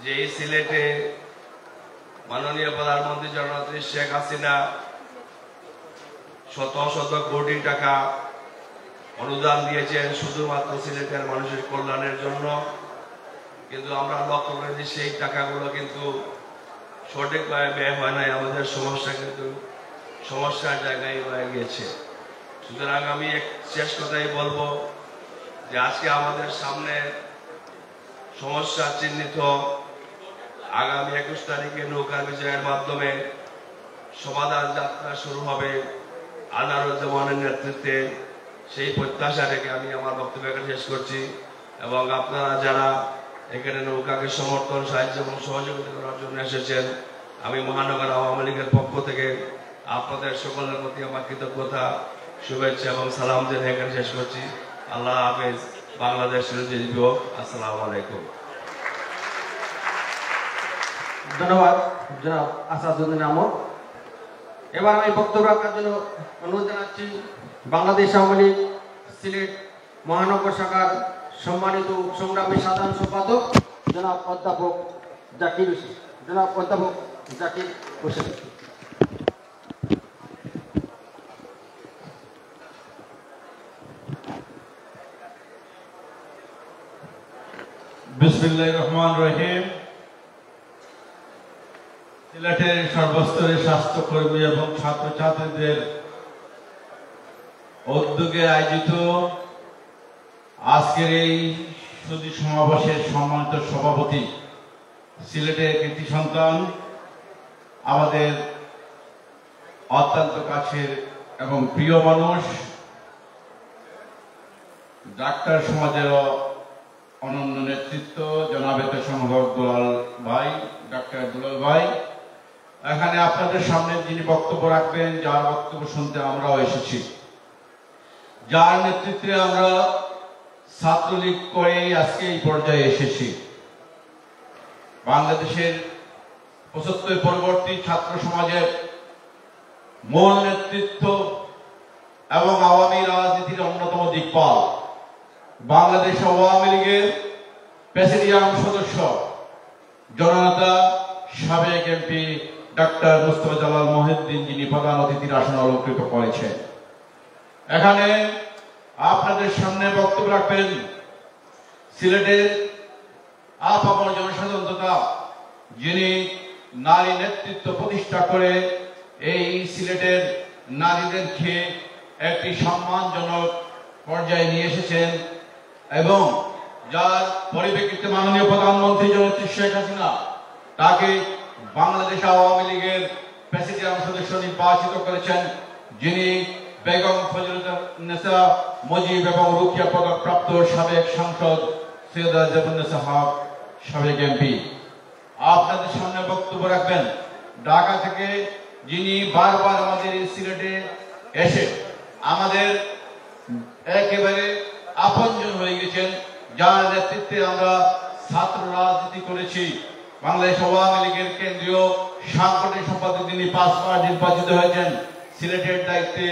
যে সিলেটে মাননীয় প্রধানমন্ত্রী জননেত্রী শেখ হাসিনা শত শত কোটি টাকা অনুদান দিয়েছেন শুধুমাত্র সিলেটের মানুষের কল্যাণের জন্য, কিন্তু আমরা লক্ষ্য করেছি সেই টাকাগুলো কিন্তু সঠিকভাবে ব্যয় হয় নাই। আমাদের সমস্যা কিন্তু সমস্যার জায়গায় রয়ে গিয়েছে। সুতরাং আমি শেষ কথাই বলবো যে আজকে আমাদের সামনে সমস্যা চিহ্নিত আগামী 21 তারিখে নৌকা বিজয়ের মাধ্যমে সমাধান যাত্রা শুরু হবে আনারুজ্জামানের নেতৃত্বে। সেই প্রত্যাশা রেখে আমি আমার বক্তব্য এখানে শেষ করছি এবং আপনারা যারা এখানে নৌকাকে সমর্থন, সাহায্য এবং সহযোগিতা করার জন্য এসেছেন, আমি মহানগর আওয়ামী লীগের পক্ষ থেকে আপনাদের সকলের প্রতি আমার কৃতজ্ঞতা, শুভেচ্ছা এবং সালাম জানিয়ে এখানে শেষ করছি। আল্লাহ হাফেজ। বাংলাদেশ দিবস। আসসালামু আলাইকুম। ধন্যবাদ জনাব আসাদুদ্দিন আহমদ। এবার আমি বক্তব্য রাখার জন্য অনুরোধ জানাচ্ছি বাংলাদেশ আওয়ামী লীগ সিলেট মহানগর শাখার সম্মানিত সংগ্রামী সাধারণ সম্পাদক জনাব অধ্যাপক জাকির হোসেন। বিসমিল্লাহির রহমানির রহিম। সিলেটের সর্বস্তরের স্বাস্থ্যকর্মী এবং ছাত্রছাত্রীদের উদ্যোগে আয়োজিত আজকের এই সুধী সমাবেশের সম্মানিত সভাপতি, সিলেটের কৃতি সন্তান, আমাদের অত্যন্ত কাছের এবং প্রিয় মানুষ, ডাক্তার সমাজের অনন্য নেতৃত্ব জনাব দুলাল ভাই, ডাক্তার দুলাল ভাই, এখানে আপনাদের সামনে যিনি বক্তব্য রাখবেন, যার বক্তব্য শুনতে আমরাও এসেছি, যার নেতৃত্বে আমরা ছাত্রলীগ করে আজকে এই পর্যায়ে এসেছি। বাংলাদেশের 75 পরবর্তী ছাত্র সমাজের মূল নেতৃত্ব এবং আওয়ামী রাজনীতির অন্যতম দিকপাল, বাংলাদেশ আওয়ামী লীগের প্রেসিডিয়াম সদস্য জননেতা সাবেক এমপি ডাক্তার মুস্তাফা জালাল মহিউদ্দিন, যিনি প্রধান অতিথির আসন অলঙ্কৃত করেছেন। এখানে আপনাদের সামনে বক্তব্য রাখবেন সিলেটের আপামর জনসাধারণ তথা যিনি নারী নেতৃত্ব প্রতিষ্ঠা করে এই সিলেটের নারীদেরকে একটি সম্মানজনক পর্যায়ে নিয়ে এসেছেন এবং যার পরিপ্রেক্ষিতে মাননীয় প্রধানমন্ত্রী জননেত্রী শেখ হাসিনা তাকে বাংলাদেশ আওয়ামী লীগের প্রেসিডিয়াম সদস্য নির্বাচিত করেছেন, যিনি বেগম ফজলুন্নেসা মুজিব এবং রুকিয়া পদক প্রাপ্ত সাবেক সাংসদ সৈয়দা জেবুন্নেসা হক, সাবেক এমপি। আপনাদের সামনে বক্তব্য রাখবেন ঢাকা থেকে যিনি বারবার আমাদের এই সিলেটে এসে আমাদের একেবারে আপনজন হয়ে গেছেন, যার নেতৃত্বে আমরা ছাত্র রাজনীতি করেছি। বাংলাদেশ আওয়ামী লীগের কেন্দ্রীয় সাংগঠনিক সম্পাদক যিনি 5 বার নির্বাচিত হয়েছেন, সিলেটের দায়িত্বে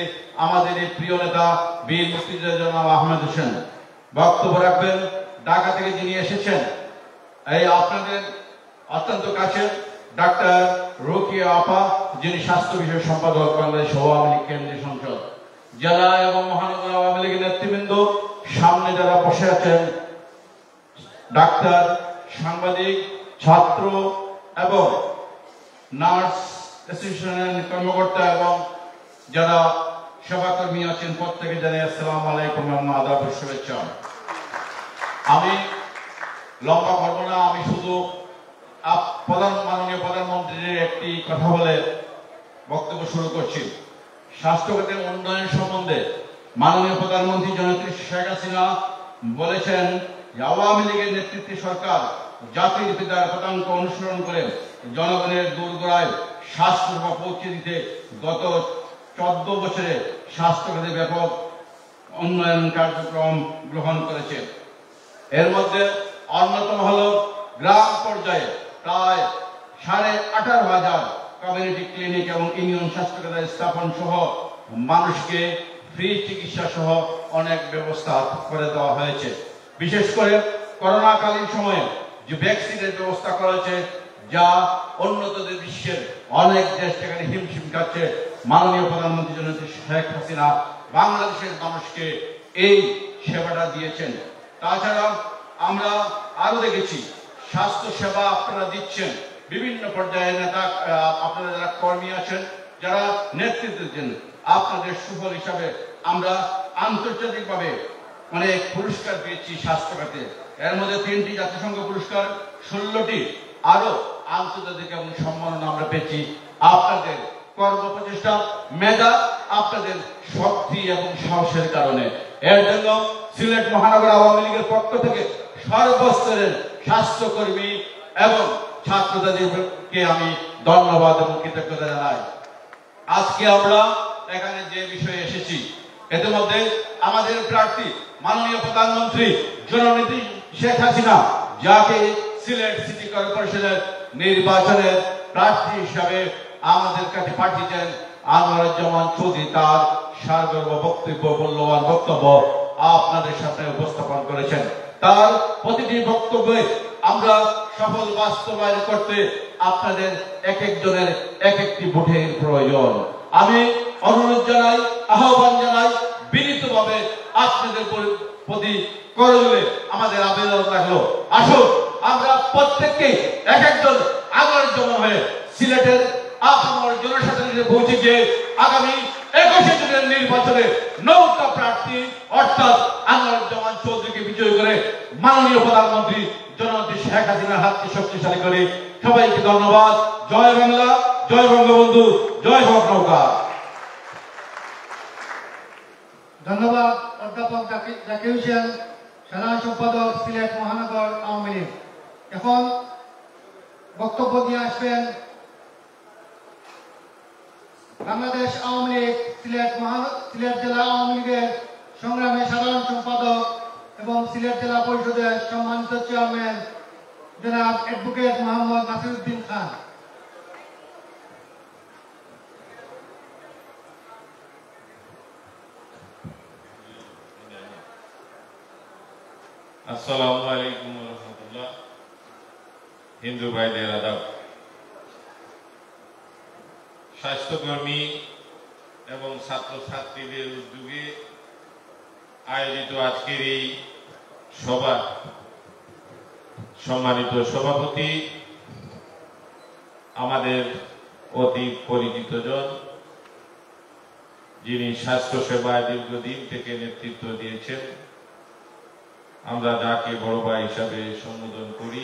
আমাদের এই প্রিয় নেতা বীর মুক্তিযোদ্ধা জনাব আহমেদ হোসেন। বক্তব্য রাখবেন ঢাকা থেকে যিনি এসেছেন, এই আপনাদের অত্যন্ত কাছের ডাক্তার রুকিয়া আপা, যিনি স্বাস্থ্য বিষয়ক সম্পাদক বাংলাদেশ আওয়ামী লীগ কেন্দ্রীয় সংসদ। জেলা এবং মহানগর আওয়ামী লীগের নেতৃবৃন্দ, সামনে যারা বসে আছেন, ডাক্তার, সাংবাদিক, ছাত্র এবং নার্স অ্যাসোসিয়েশনের কর্মকর্তা এবং যারা সেবাকর্মী আছেন, প্রত্যেকে জানাই আসসালামু আলাইকুম এবং আদাব ও শুভেচ্ছা। আমি লম্বা করব না, আমি শুধু মাননীয় প্রধানমন্ত্রীর একটি কথা বলে বক্তব্য শুরু করছি। স্বাস্থ্যখাতের উন্নয়ন সম্বন্ধে মাননীয় প্রধানমন্ত্রী জননেত্রী শেখ হাসিনা বলেছেন যে আওয়ামী লীগের নেতৃত্বে সরকার জাতির পিতার পদাঙ্ক অনুসরণ করে জনগণের দোরগোড়ায় স্বাস্থ্য সেবা পৌঁছে দিতে গত 14 বছরে স্বাস্থ্যখাতে ব্যাপক উন্নয়ন কার্যক্রম গ্রহণ করেছে। এর মধ্যে অন্যতম হল গ্রাম পর্যায়ে প্রায় 18,500 কমিউনিটি ক্লিনিক এবং ইউনিয়ন স্বাস্থ্যকেন্দ্র স্থাপন সহ মানুষকে ফ্রি চিকিৎসা সহ অনেক ব্যবস্থা করে দেওয়া হয়েছে। বিশেষ করে করোনাকালীন সময়ে যে ভ্যাকসিনের ব্যবস্থা করা হয়েছে, যা উন্নত বিশ্বের অনেক দেশ সেখানে হিমশিম খাচ্ছে, মাননীয় প্রধানমন্ত্রী জননেত্রী শেখ হাসিনা বাংলাদেশের মানুষকে এই সেবাটা দিয়েছেন। তাছাড়া আমরা আরো দেখেছি স্বাস্থ্য সেবা আপনারা দিচ্ছেন বিভিন্ন পর্যায়ে, নেতা আপনারা যারা কর্মী আছেন, যারা নেতৃত্ব দিচ্ছেন, আপনাদের সুফল হিসাবে আমরা আন্তর্জাতিকভাবে অনেক পুরস্কার পেয়েছি স্বাস্থ্য খাতে। এর মধ্যে 3টি জাতিসংঘ পুরস্কার, 16টি আরো আন্তর্জাতিক এবং সম্মাননা আমরা পেয়েছি আপনাদের কর্মপ্রচেষ্টা, মেধা, আপনাদের শক্তি এবং সাহসের কারণে। এর জন্য সিলেট মহানগর আওয়ামী লীগের পক্ষ থেকে সর্বস্তরের স্বাস্থ্যকর্মী এবং ছাত্রদেরকে আমি ধন্যবাদ এবং কৃতজ্ঞতা জানাই। আজকে আমরা এখানে যে বিষয়ে এসেছি, এর মধ্যে আমাদের প্রার্থী মাননীয় প্রধানমন্ত্রী জননেত্রী শেখ হাসিনা, যাকে সিলেট সিটি কর্পোরেশনের নির্বাচনের প্রার্থী হিসাবে আমাদের কাছে পাঠিয়েছেন আনোয়ারুজ্জামান চৌধুরী, তার সারগর্ভ বক্তব্য, মূল্যবান বক্তব্য আপনাদের সামনে উপস্থাপন করেছেন। তার প্রতিটি বক্তব্যে আমরা সফল বাস্তবায়ন করতে আপনাদের এক একজনের এক একটি ভোটের প্রয়োজন। আমি অনুরোধ জানাই, আহ্বান জানাই বিনীতভাবে আপনাদের প্রতি করজোড়ে আমাদের আবেদন রাখলো, আসুন আমরা প্রত্যেককে এক একজন আনোয়ারুজ্জামান হয়ে সিলেটের আপনার জনসাধারণের পৌঁছে গিয়ে আগামী 21 জুনের নির্বাচনে নৌকা প্রার্থী অর্থাৎ আনোয়ারুজ্জামান চৌধুরীকে বিজয়ী করে মাননীয় প্রধানমন্ত্রী জননেত্রী শেখ হাসিনার হাতকে শক্তিশালী করে। সবাইকে ধন্যবাদ। জয় বাংলা, জয় বঙ্গবন্ধু, জয় হোক নৌকা। ধন্যবাদ অধ্যাপক জাকির হোসেন, সাধারণ সম্পাদক সিলেট মহানগর আওয়ামী লীগ। এখন বক্তব্য দিয়ে আসবেন বাংলাদেশ আওয়ামী লীগ সিলেট জেলা আওয়ামী লীগের সংগ্রামী সাধারণ সম্পাদক এবং সিলেট জেলা পরিষদের সম্মানিত চেয়ারম্যান জনাব অ্যাডভোকেট মোহাম্মদ নাসিরউদ্দিন খান। আসসালামু আলাইকুম ওয়া রাহমাতুল্লাহ। হিন্দু ভাইদের আদাব। স্বাস্থ্যকর্মী এবং ছাত্রছাত্রীদের উদ্যোগে আয়োজিত আজকের এই সভা সম্মানিত সভাপতি, আমাদের অতি পরিচিত জন, যিনি স্বাস্থ্য সেবায় দীর্ঘদিন থেকে নেতৃত্ব দিয়েছেন, আমরা যাকে বড় ভাই হিসাবে সম্বোধন করি,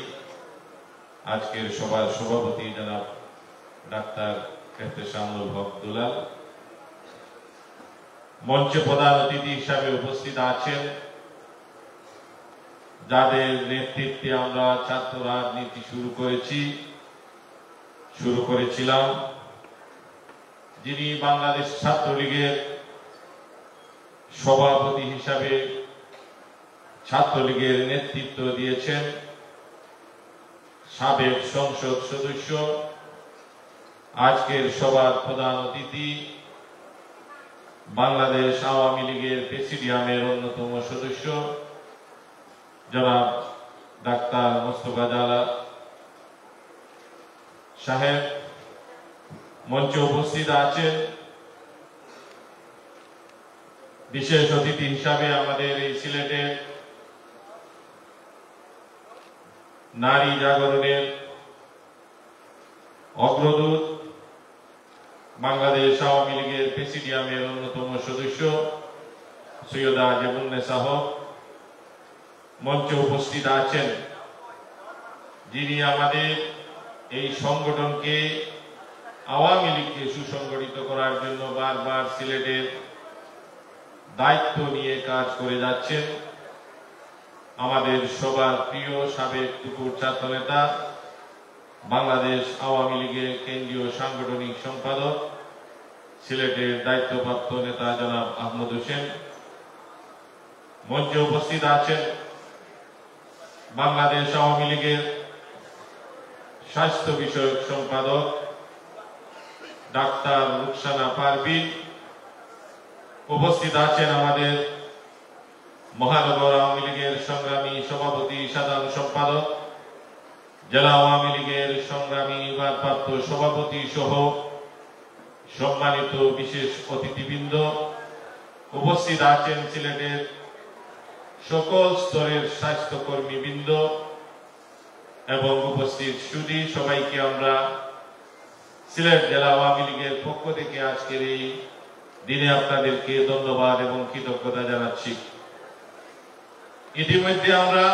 আজকের সভার সভাপতি জনাব ডাক্তার এহতেশামুল হক দুলাল, মঞ্চে প্রধান অতিথি হিসাবে উপস্থিত আছেন, যাদের নেতৃত্বে আমরা ছাত্র রাজনীতি শুরু করেছিলাম, যিনি বাংলাদেশ ছাত্রলীগের সভাপতি হিসাবে ছাত্রলীগের নেতৃত্ব দিয়েছেন, সাবেক সংসদ সদস্য, আজকের সভার প্রধান অতিথি, বাংলাদেশ আওয়ামী লীগের প্রেসিডিয়ামের অন্যতম সদস্য জনাব ডাক্তার মোস্তফা জালা সাহেব, মঞ্চে উপস্থিত আছেন। বিশেষ অতিথি হিসাবে আমাদের এই সিলেটের নারী জাগরণের অগ্রদূত, বাংলাদেশ আওয়ামী লীগের প্রেসিডিয়ামের অন্যতম সদস্য সৈয়দা জেবুন্নেসা হক মঞ্চে উপস্থিত আছেন, যিনি আমাদের এই সংগঠনকে, আওয়ামী লীগকে সুসংগঠিত করার জন্য বারবার সিলেটের দায়িত্ব নিয়ে কাজ করে যাচ্ছেন। আমাদের সবার প্রিয় সাবেক টুকুর ছাত্র নেতা, বাংলাদেশ আওয়ামী লীগের কেন্দ্রীয় সাংগঠনিক সম্পাদক, সিলেটের দায়িত্বপ্রাপ্ত নেতা জনাব আহমদ হোসেন মঞ্চে উপস্থিত আছেন। বাংলাদেশ আওয়ামী লীগের স্বাস্থ্য বিষয়ক সম্পাদক ডাক্তার রুকসানা পারভিন উপস্থিত আছেন। আমাদের মহানগর আওয়ামী লীগের সংগ্রামী সভাপতি সাধারণ সম্পাদক, জেলা আওয়ামী লীগের সংগ্রামী ভারপ্রাপ্ত সভাপতি সহ সম্মানিত বিশেষ অতিথিবৃন্দ, উপস্থিত আছেন সিলেটের সকল স্তরের স্বাস্থ্যকর্মীবৃন্দ এবং উপস্থিত সুধী, সবাইকে আমরা সিলেট জেলা আওয়ামী লীগের পক্ষ থেকে আজকের এই দিনে আপনাদেরকে ধন্যবাদ এবং কৃতজ্ঞতা জানাচ্ছি। ইতিমধ্যে আমরা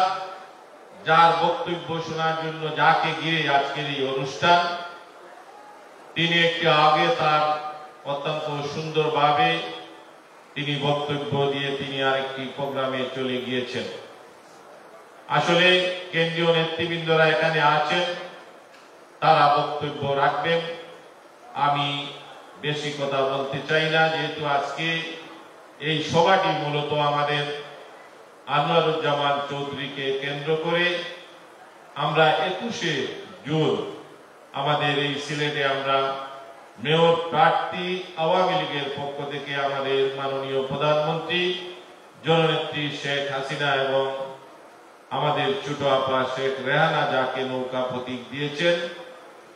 যার বক্তব্য শোনার জন্য যাকে ঘিরে আজকের এই অনুষ্ঠান, তিনি একটু আগে তার অত্যন্ত সুন্দরভাবে তিনি বক্তব্য দিয়ে তিনি আরেকটি প্রোগ্রামে চলে গিয়েছেন। আসলে কেন্দ্রীয় নেতৃবৃন্দরা এখানে আছেন, তারা বক্তব্য রাখবেন। আমি বেশি কথা বলতে চাই না, যেহেতু আজকে এই সভাটি মূলত আমাদের আনোয়ারুজ্জামান চৌধুরীকে কেন্দ্র করে আমরা 21শে জুন আমাদের এই সিলেটে আমরা মেয়র প্রার্থী আওয়ামী লীগের পক্ষ থেকে আমাদের মাননীয় প্রধানমন্ত্রী জননেত্রী শেখ হাসিনা এবং আমাদের ছোট আপা শেখ রেহানা যাকে নৌকা প্রতীক দিয়েছেন,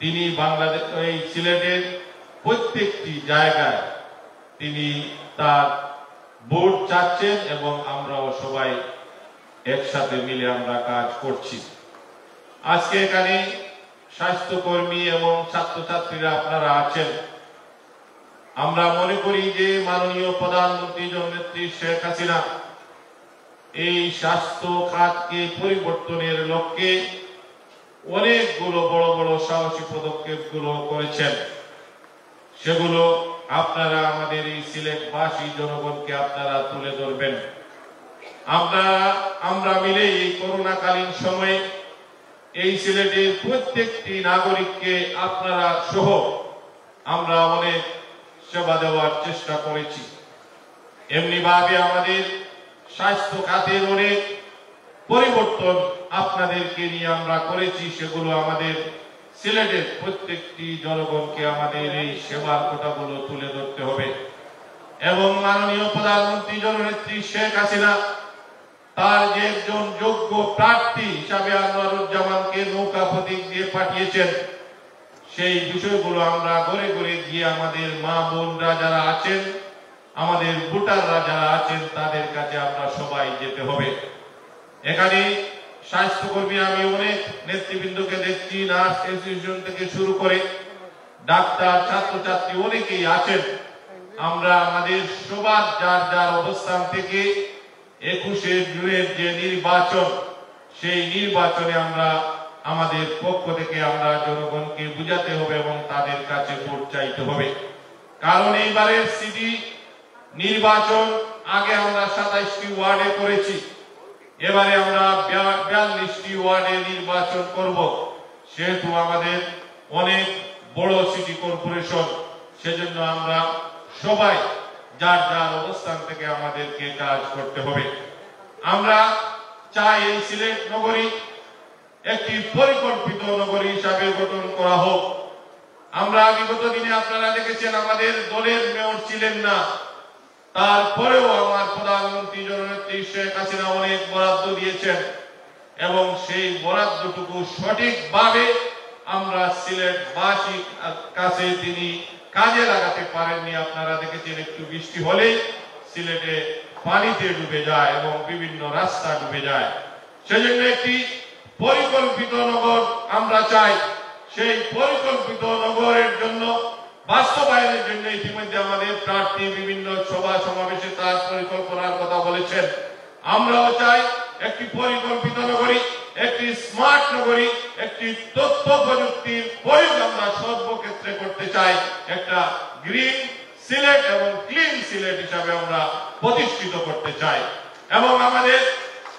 তিনি বাংলাদেশ এই সিলেটের প্রত্যেকটি জায়গায় তিনি তার ভোট চাচ্ছেন এবং আমরাও সবাই একসাথে মিলে আমরা কাজ করছি। আজকে এখানে স্বাস্থ্যকর্মী এবং ছাত্রছাত্রীরা আপনারা আছেন। আমরা মনে করি যে মাননীয় প্রধানমন্ত্রী জননেত্রী শেখ হাসিনা এই স্বাস্থ্য খাতকে পরিবর্তনের লক্ষ্যে অনেকগুলো বড় বড় সাহসী পদক্ষেপগুলো করেছেন। সেগুলো আপনারা আমাদের এই সিলেটবাসী জনগণকে আপনারা তুলে ধরবেন। আমরা মিলে এই করোনাকালীন সময়ে এই সিলেটের প্রত্যেকটি নাগরিককে আপনারা সহ আমরা অনেক সেবা দেওয়ার চেষ্টা করেছি। এমনি ভাবে আমাদের স্বাস্থ্য খাতের অনেক পরিবর্তন আপনাদেরকে নিয়ে আমরা করেছি, সেগুলো আমাদের সিলেটের প্রত্যেকটি জনগণকে আমাদের এই সেবার কথাগুলো তুলে ধরতে হবে। এবং মাননীয় প্রধানমন্ত্রী জননেত্রী শেখ হাসিনা তার যে একজন যোগ্য প্রার্থী হিসাবে আনোয়ারুজ্জামানকে নৌকা প্রতীক দিয়ে পাঠিয়েছেন, সেই বিষয়গুলো আমরা ঘরে ঘরে গিয়ে আমাদের মা বোনরা যারা আছেন, আমাদের ভোটাররা যারা আছেন, তাদের কাছে আমরা সবাই যেতে হবে। এখানে স্বাস্থ্যকর্মী আমি অনেক নেতৃবৃন্দকে দেখছি, নার্স অ্যাসোসিয়েশন থেকে শুরু করে ডাক্তার, ছাত্রছাত্রী অনেকেই আছেন। আমরা আমাদের সবার যার যার অবস্থান থেকে 21শে জুনের যে নির্বাচন, সেই নির্বাচনে আমরা আমাদের পক্ষ থেকে আমরা জনগণকে বুঝাতে হবে এবং তাদের কাছে ভোট চাইতে হবে। কারণ এইবারের সিটি নির্বাচন আগে আমরা 27টি ওয়ার্ডে করেছি, এবারে আমরা 42টি ওয়ার্ডে নির্বাচন করব। সেহেতু আমাদের অনেক বড় সিটি কর্পোরেশন, সেজন্য আমরা সবাই যার যার অবস্থান থেকে আমাদেরকে কাজ করতে হবে। আমরা চাই এই সিলেট নগরী একটি পরিকল্পিত নগরী হিসাবে গঠন করা হোক। আমরা বিগত দিনে আপনারা দেখেছেন আমাদের দলের মেয়র ছিলেন না, তারপরেও আমার প্রধানমন্ত্রী জননেত্রী শেখ হাসিনা অনেক বরাদ্দ দিয়েছেন এবং সেই বরাদ্দটুকু সঠিকভাবে আমরা সিলেটবাসীর কাছে তিনি কাজে লাগাতে পারেননি। আপনারা দেখেছেন একটু বৃষ্টি হলেই সিলেটে পানিতে ডুবে যায় এবং বিভিন্ন রাস্তা ডুবে যায়। সেজন্য একটি পরিকল্পিত নগর আমরা চাই। সেই পরিকল্পিত নগরের জন্য বাস্তবায়নের জন্য ইতিমধ্যে আমাদের প্রার্থী বিভিন্ন সভা সমাবেশে তার পরিকল্পনার কথা বলেছেন। আমরাও চাই একটি পরিকল্পিত নগরী, একটি স্মার্ট নগরী, একটি তথ্য প্রযুক্তির প্রয়োগ আমরা সর্বক্ষেত্রে করতে চাই। একটা গ্রিন সিলেট এবং ক্লিন সিলেট হিসাবে আমরা প্রতিষ্ঠিত করতে চাই। এবং আমাদের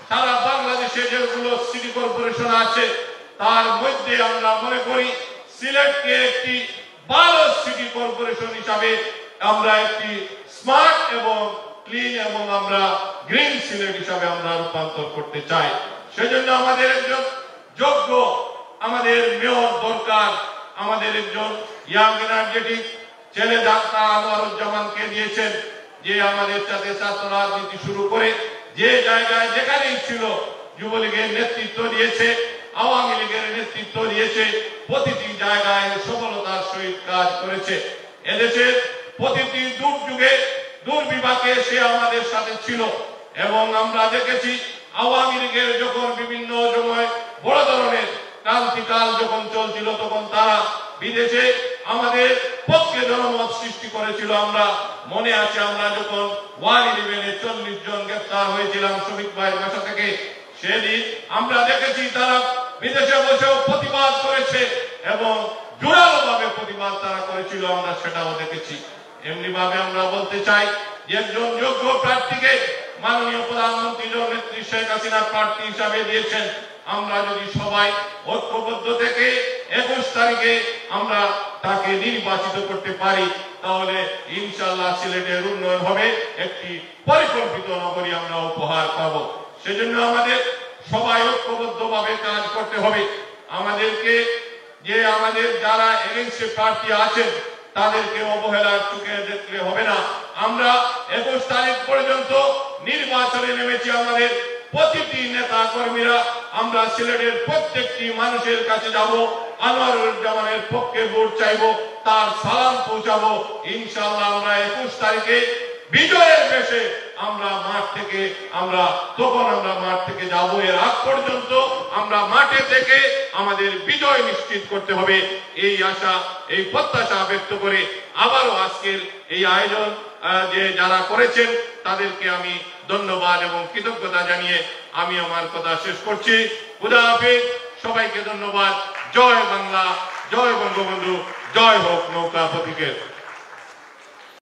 সারা বাংলাদেশে যেগুলো সিটি কর্পোরেশন আছে, তার মধ্যে আমরা মনে করি সিলেটকে একটি ভালো সিটি কর্পোরেশন হিসাবে আমরা একটি স্মার্ট এবং ক্লিন এবং আমরা গ্রিন সিলেট হিসাবে আমরা রূপান্তর করতে চাই। সেজন্য আমাদের একজন যোগ্য আমাদের মেয়র দরকার। আমাদের একজন ইয়াং এনার্জেটিক ছেলে ডাক্তার আনোয়ারুজ্জামানকে দিয়েছেন, যে আমাদের সাথে ছাত্র রাজনীতি শুরু করে যে জায়গায় যেখানেই ছিল যুবলীগের নেতৃত্ব দিয়েছে, আওয়ামী লীগের নেতৃত্ব দিয়েছে, প্রতিটি জায়গায় সফলতার সহিত কাজ করেছে। এদেশের প্রতিটি দুর্যোগে দুর্বিপাকে সে আমাদের সাথে ছিল এবং আমরা দেখেছি আওয়ামী লীগের যখন বিভিন্ন সময় বড় ধরনের ক্রান্তিকাল যখন চলছিল তখন তারা বিদেশে আমাদের পক্ষে জনমত সৃষ্টি করেছিল। আমরা মনে আছে আমরা যখন 111-এ 40 জন গ্রেফতার হয়েছিলাম শ্রমিক ভাইয়ের বাসা থেকে, সেদিন আমরা দেখেছি তারা বিদেশে বসেও প্রতিবাদ করেছে এবং জোরালো ভাবে প্রতিবাদ তারা করেছিল, আমরা সেটাও দেখেছি। এমনি ভাবে আমরা বলতে চাই যে একজন যোগ্য প্রার্থীকে মাননীয় প্রধানমন্ত্রী জননেত্রী শেখ হাসিনা প্রার্থী হিসাবে দিয়েছেন। আমরা যদি সবাই ঐক্যবদ্ধ থেকে 21 তারিখে আমরা তাকে নির্বাচিত করতে পারি তাহলে ইনশাআল্লাহ সিলেটের উন্নয়ন হবে, একটি পরিকল্পিত নগরী আমরা উপহার পাব। সেজন্য আমাদের সবাই ঐক্যবদ্ধভাবে কাজ করতে হবে। আমাদেরকে আমাদের যারা এগেইনস্টে প্রার্থী আছেন তাদেরকে অবহেলার চোখে দেখলে হবে না। আমরা 21 তারিখ পর্যন্ত নির্বাচনে নেমেছি। আমাদের প্রতিটি নেতা কর্মীরা আমরা সিলেটের প্রত্যেকটি মানুষের কাছে যাব, আনোয়ারুজ্জামানের পক্ষে ভোট চাইব, তার সালাম পৌঁছাবো। ইনশাআল্লাহ আমরা 21 তারিখে বিজয়ের বেশে আমরা মাঠ থেকে তখন আমরা মাঠ থেকে যাব। এর আগ পর্যন্ত আমরা মাঠে থেকে আমাদের বিজয় নিশ্চিত করতে হবে, এই আশা এই প্রত্যাশা ব্যক্ত করে আবারও আজকের এই আয়োজন যারা করেছেন তাদেরকে আমি ধন্যবাদ এবং কৃতজ্ঞতা জানিয়ে আমি আমার কথা শেষ করছি। খুদা হাফেজ, সবাইকে ধন্যবাদ। জয় বাংলা, জয় বঙ্গবন্ধু, জয় হোক নৌকা প্রতীকের।